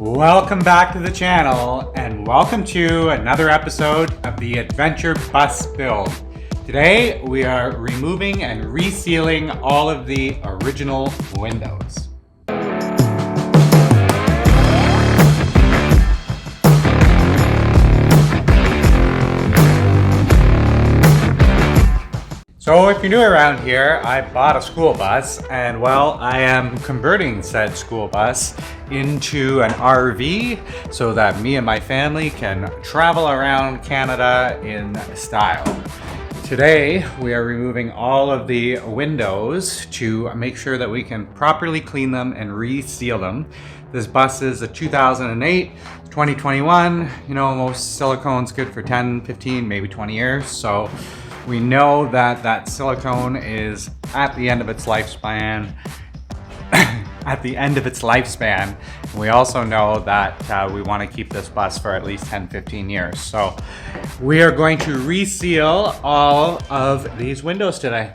Welcome back to the channel and welcome to another episode of the Adventure Bus build. Today we are removing and resealing all of the original windows. So if you're new around here, I bought a school bus and well, I am converting said school bus into an RV so that me and my family can travel around Canada in style. Today, we are removing all of the windows to make sure that we can properly clean them and reseal them. This bus is a 2008, 2021. You know, most silicone's good for 10, 15, maybe 20 years. So we know that silicone is at the end of its lifespan. We also know that we want to keep this bus for at least 10, 15 years. So we are going to reseal all of these windows today.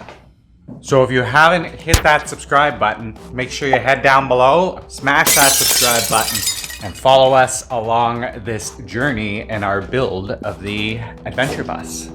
So if you haven't hit that subscribe button, make sure you head down below, smash that subscribe button, and follow us along this journey in our build of the Adventure Bus.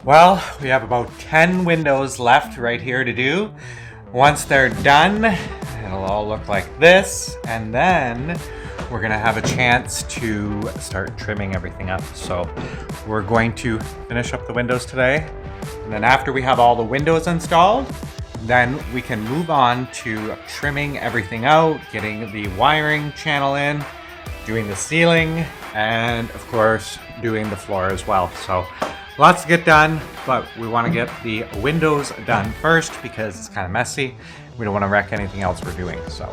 Well, we have about 10 windows left right here to do. Once they're done, it'll all look like this, and then we're gonna have a chance to start trimming everything up. So we're going to finish up the windows today, and then after we have all the windows installed, then we can move on to trimming everything out, getting the wiring channel in, doing the ceiling, and of course, doing the floor as well. So lots to get done, but we want to get the windows done first because it's kind of messy. We don't want to wreck anything else we're doing. So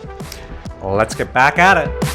let's get back at it.